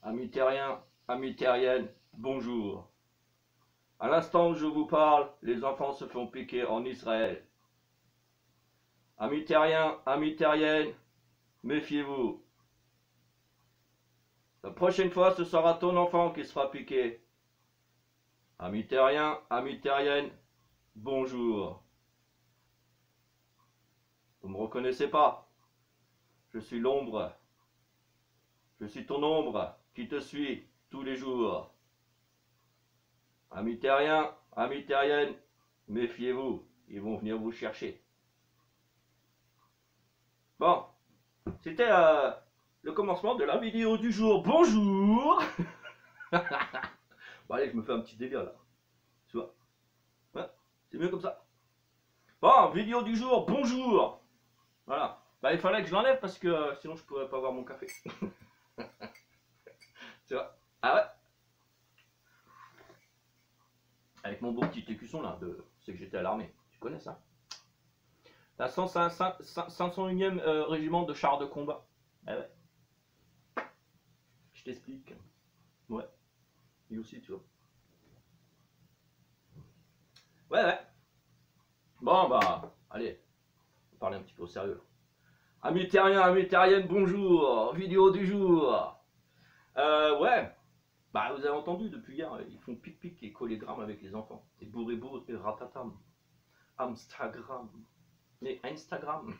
Amis terriens, amis terriennes, bonjour. À l'instant où je vous parle, les enfants se font piquer en Israël. Amis terriens, amis terriennes, méfiez-vous. La prochaine fois, ce sera ton enfant qui sera piqué. Amis terriens, amis terriennes, bonjour. Vous ne me reconnaissez pas? Je suis l'ombre. Je suis ton ombre qui te suit tous les jours. Amis terriens, amis terriennes, méfiez-vous, ils vont venir vous chercher. Bon, c'était le commencement de la vidéo du jour. Bonjour. Bon allez, je me fais un petit délire là. Tu vois, ouais, c'est mieux comme ça. Bon, vidéo du jour, bonjour. Voilà. Bah, il fallait que je l'enlève parce que sinon je pourrais pas avoir mon café. Tu vois. Ah ouais. Avec mon beau petit écusson là, c'est que j'étais à l'armée. Tu connais ça? La 501e régiment de chars de combat. Ah ouais. Je t'explique. Ouais. Lui aussi, tu vois. Ouais, ouais. Bon, bah, allez. On va parler un petit peu au sérieux. Amis terriens, amis terriennes, bonjour. Vidéo du jour. Ouais. Bah, vous avez entendu depuis hier, ils font pic-pic et collégramme avec les enfants. Et bourré-bourré et ratatam. Instagram. Mais Instagram.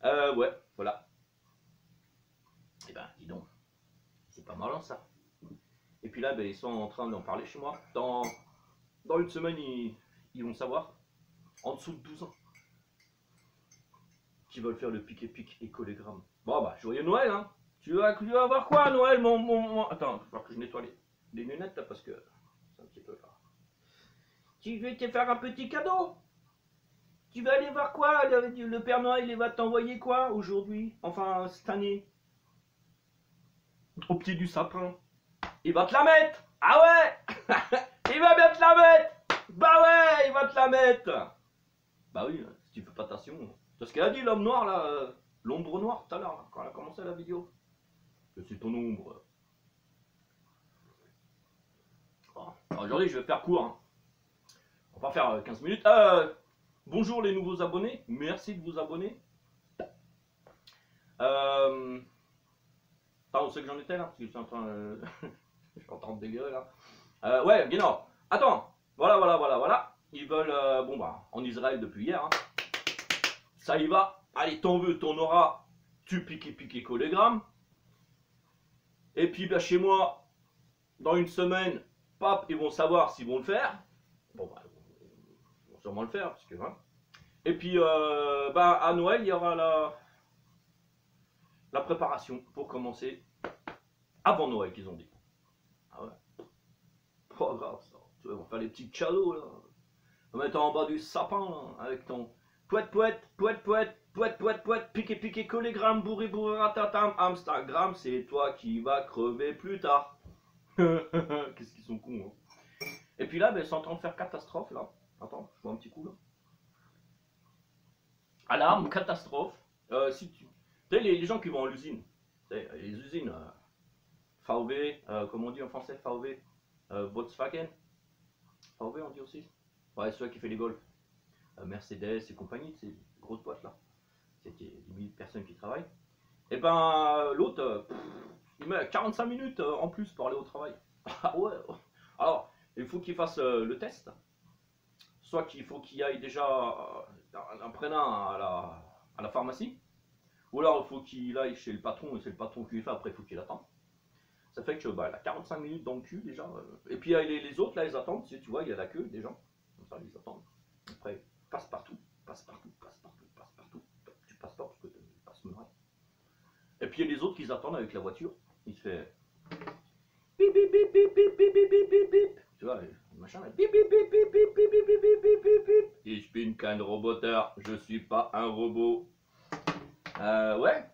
Ouais, voilà. Eh ben, dis donc. C'est pas malin ça. Et puis là, ben, ils sont en train d'en parler chez moi. Dans une semaine, ils vont savoir. En dessous de 12 ans. Qui veulent faire le pic et collégramme. Bon, bah, joyeux Noël, hein. Tu vas avoir quoi à Noël, mon... Attends, il va falloir que je nettoie les lunettes, là, parce que c'est un petit peu là. Tu veux te faire un petit cadeau? Tu vas aller voir quoi? Le Père Noël, il va t'envoyer quoi aujourd'hui? Enfin, cette année? Au pied du sapin. Il va te la mettre! Ah ouais! Il va bien te la mettre! Bah ouais, il va te la mettre! Bah oui, si tu fais pas attention. C'est ce qu'elle a dit l'homme noir là, l'ombre noire tout à l'heure, quand elle a commencé la vidéo. Je suis ton ombre. Bon, aujourd'hui je vais faire court. Hein. On va pas faire 15 minutes. Bonjour les nouveaux abonnés, merci de vous abonner. Attends, on sait que j'en étais là, parce que je suis en train, je suis en train de délirer là. Ouais, bien non. Attends, voilà. Ils veulent, bon bah, en Israël depuis hier. Hein. Ça y va. Allez, t'en veux, t'en auras. Tu piquer collégramme. Et puis bah, chez moi, dans une semaine, pap, ils vont savoir s'ils vont le faire. Bon bah, ils vont sûrement le faire, parce que hein. Et puis bah, à Noël, il y aura la préparation pour commencer avant Noël qu'ils ont dit. Ah ouais. Pas grave ça. Tu vois, on va faire les petits cadeaux là. On va mettre en bas du sapin là, avec ton poète, piqué, collégramme, bourré, ratatam, Instagram, c'est toi qui vas crever plus tard. Qu'est-ce qu'ils sont cons, hein. Et puis là, ben, ils sont en train de faire catastrophe, là. Attends, je vois un petit coup, là. Alarme, catastrophe. Si tu sais, les gens qui vont à l'usine, les usines, VW, comment on dit en français, VW, Volkswagen, VW on dit aussi. Ouais, c'est celui qui fait les Golf. Mercedes et compagnie, ces grosses boîtes là. C'est 10 000 personnes qui travaillent. Et ben l'autre, il met 45 minutes en plus pour aller au travail. Ah ouais. Alors, il faut qu'il fasse le test. Soit qu'il faut qu'il aille déjà en prenant à la pharmacie. Ou alors il faut qu'il aille chez le patron et c'est le patron qui lui fait, après il faut qu'il attende. Ça fait que bah, il a 45 minutes dans le cul déjà. Et puis les autres là ils attendent, tu vois, il y a la queue des gens. Comme ça ils attendent. Après, passe partout. Tu passes pas parce que tu passes me. Et puis il y a les autres qui attendent avec la voiture. Il se fait bip bip bip bip bip bip bip bip bip bip. Tu vois, le machin là. Bip bip bip bip bip bip bip bip bip bip bip. Ich bin kein Roboter, je suis pas un robot. Ouais.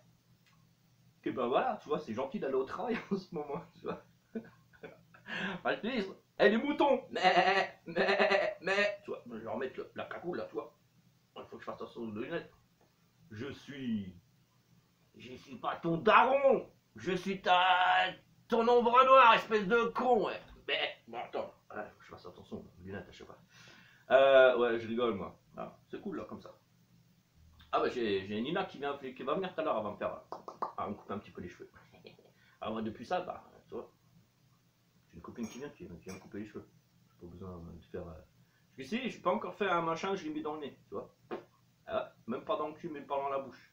Et ben voilà, tu vois, c'est gentil d'aller au travail en ce moment, tu vois. Enfin, je te dis, les moutons, tu vois, je vais leur mettre la cagoule là, tu vois. Il faut que je fasse attention aux lunettes. Je suis pas ton daron. Je suis ton ombre noire, espèce de con, ouais. Mais, bon, attends. Ouais, je fasse attention, aux lunettes, je sais pas. Ouais, je rigole, moi. Ah, c'est cool, là, comme ça. Ah, bah, j'ai Nina qui va venir tout à l'heure, elle va me faire. Elle va me couper un petit peu les cheveux. Alors, moi, depuis ça, bah, tu vois, j'ai une copine qui vient me couper les cheveux. J'ai pas besoin de faire. Parce que si, j'ai pas encore fait un machin, je l'ai mis dans le nez, tu vois. Ah, même pas dans le cul, même pas dans la bouche.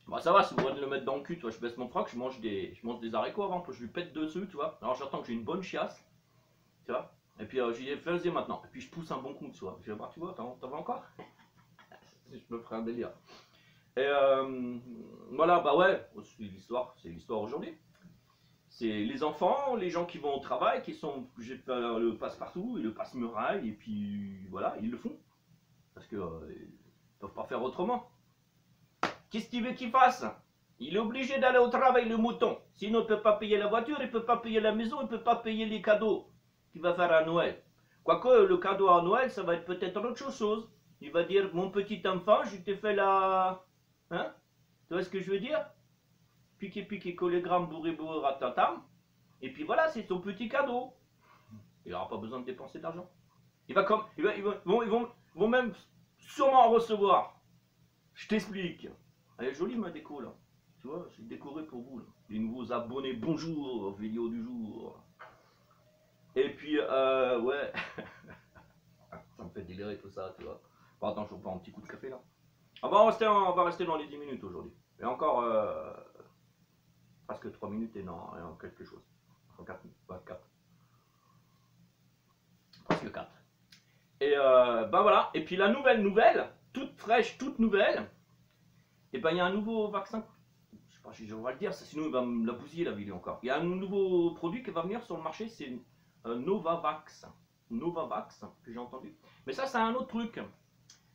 Bah ça va, c'est bon de le mettre dans le cul, tu vois, je baisse mon froc, je mange des haricots avant, que je lui pète dessus, tu vois. Alors j'attends que j'ai une bonne chiasse, tu vois. Et puis j'y ai fait maintenant. Et puis je pousse un bon coup, tu vois. Je vais voir, tu vois, t'en veux encore? Je me ferai un délire. Et voilà, bah ouais, c'est l'histoire aujourd'hui. C'est les enfants, les gens qui vont au travail, qui sont obligés de faire le passe-partout et le passe-muraille, et puis voilà, ils le font. Parce que ils peuvent pas faire autrement. Qu'est-ce qu'il veut qu'il fasse? Il est obligé d'aller au travail, le mouton. Sinon, il ne peut pas payer la voiture, il ne peut pas payer la maison, il ne peut pas payer les cadeaux qu'il va faire à Noël. Quoique, le cadeau à Noël, ça va être peut-être autre chose. Il va dire, mon petit enfant, je t'ai fait la... Hein? Tu vois ce que je veux dire? Piqué, piqué, collégramme, bourré, bourré, ratatam. Et puis voilà, c'est ton petit cadeau. Il n'aura pas besoin de dépenser d'argent. Il va comme... Ils vont même sûrement en recevoir. Je t'explique. Elle est jolie ma déco là. Tu vois, j'ai décoré pour vous là. Les nouveaux abonnés, bonjour, vidéo du jour. Et puis, ouais. Ça me fait délirer tout ça, tu vois. Bon, attends, je vais prendre un petit coup de café là. On va rester dans les 10 minutes aujourd'hui. Et encore, presque 3 minutes et non, quelque chose. 4, 4. Presque 4. Et ben voilà. Et puis la nouvelle, toute fraîche, toute nouvelle. Et ben il y a un nouveau vaccin. Je sais pas si je vais le dire, sinon il va me la bousiller la vidéo encore. Il y a un nouveau produit qui va venir sur le marché, c'est Novavax. Novavax, que j'ai entendu. Mais ça, c'est un autre truc.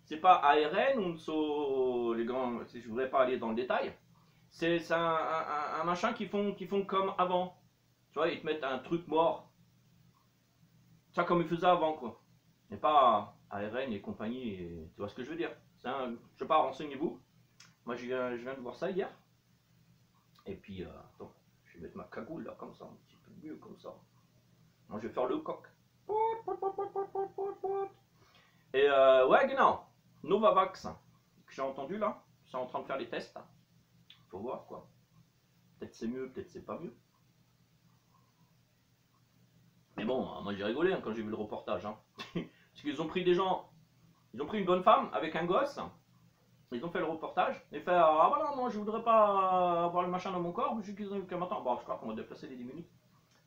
C'est pas ARN ou les grands. Je voudrais pas aller dans le détail. C'est un machin qui font comme avant. Tu vois, ils te mettent un truc mort. Ça comme ils faisaient avant, quoi. Et pas ARN et compagnie. Et, tu vois ce que je veux dire? Je sais pas, renseignez-vous. Moi, je viens de voir ça hier. Et puis, attends, je vais mettre ma cagoule là, comme ça, un petit peu mieux, comme ça. Moi, je vais faire le coq. Et ouais, genau. Novavax, que j'ai entendu là, ils sont en train de faire les tests. Faut voir quoi. Peut-être c'est mieux, peut-être c'est pas mieux. Mais bon, moi j'ai rigolé quand j'ai vu le reportage. Parce qu'ils ont pris des gens, ils ont pris une bonne femme avec un gosse. Ils ont fait le reportage et fait ah bah non, moi je voudrais pas avoir le machin dans mon corps, vu qu'ils ont eu qu'un matin. Bon, je crois qu'on va déplacer les 10 minutes.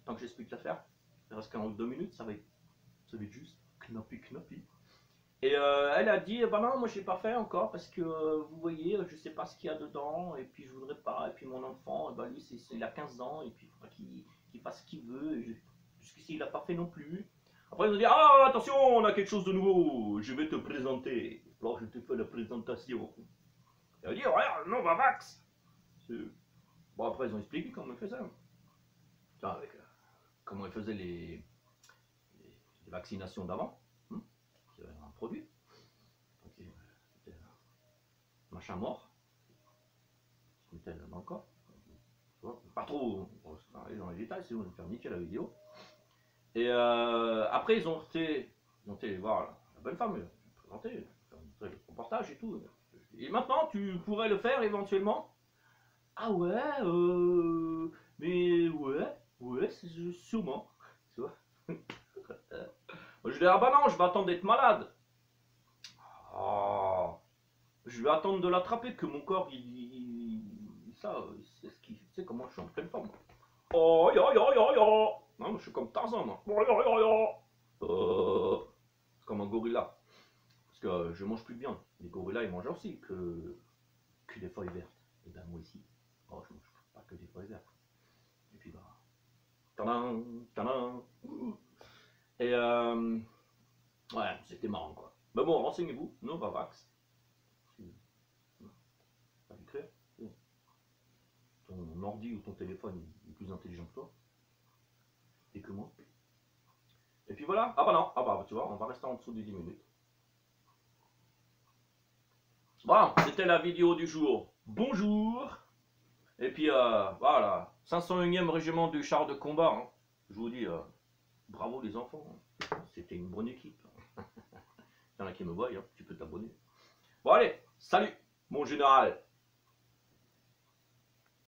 Tant que j'explique l'affaire. Il reste qu'en 2 minutes, ça va être juste knoppy knoppy. Et elle a dit bah non, moi je l'ai pas fait encore parce que vous voyez, je sais pas ce qu'il y a dedans et puis je voudrais pas. Et puis mon enfant, bah lui il a 15 ans et puis il faudra qu'il fasse ce qu'il veut. Jusqu'ici il a pas fait non plus. Après ils ont dit ah attention, on a quelque chose de nouveau, je vais te présenter. Alors je te fais la présentation. Elle a dit regarde, non, va Vax. Bon après ils ont expliqué comment ils faisaient. Avec comment ils faisaient les vaccinations d'avant. Il y avait un produit. Okay. Machin mort. Je mettais dans le corps. Pas trop. On va aller dans les détails, sinon on va faire niquer la vidéo. Et après ils ont été voir la belle femme, présenter, faire le reportage et tout. Et maintenant tu pourrais le faire éventuellement. Ah ouais, mais ouais, c'est sûrement. Tu vois. Je dis ah bah non, je vais attendre d'être malade. Oh, je vais attendre de l'attraper, que mon corps, ça, c'est ce qui, c'est comment je suis en pleine forme. Oh, non, je suis comme Tarzan, moi. C'est comme un gorilla. Parce que je mange plus de viande. Les gorillas, ils mangent aussi que des feuilles vertes. Et ben moi ici, oh, je mange pas que des feuilles vertes. Et puis bah, tadam, tadam. Et ouais, c'était marrant quoi. Mais bon, renseignez-vous, Novavax. Pas l'écrire. Ton ordi ou ton téléphone est plus intelligent que toi. Et que moi. Et puis voilà. Ah bah non, ah bah tu vois, on va rester en dessous des 10 minutes. Bon, c'était la vidéo du jour. Bonjour. Et puis voilà, 501e régiment du char de combat. Hein. Je vous dis, bravo les enfants. Hein. C'était une bonne équipe. Il y en a qui me voient, hein. Tu peux t'abonner. Bon allez, salut mon général.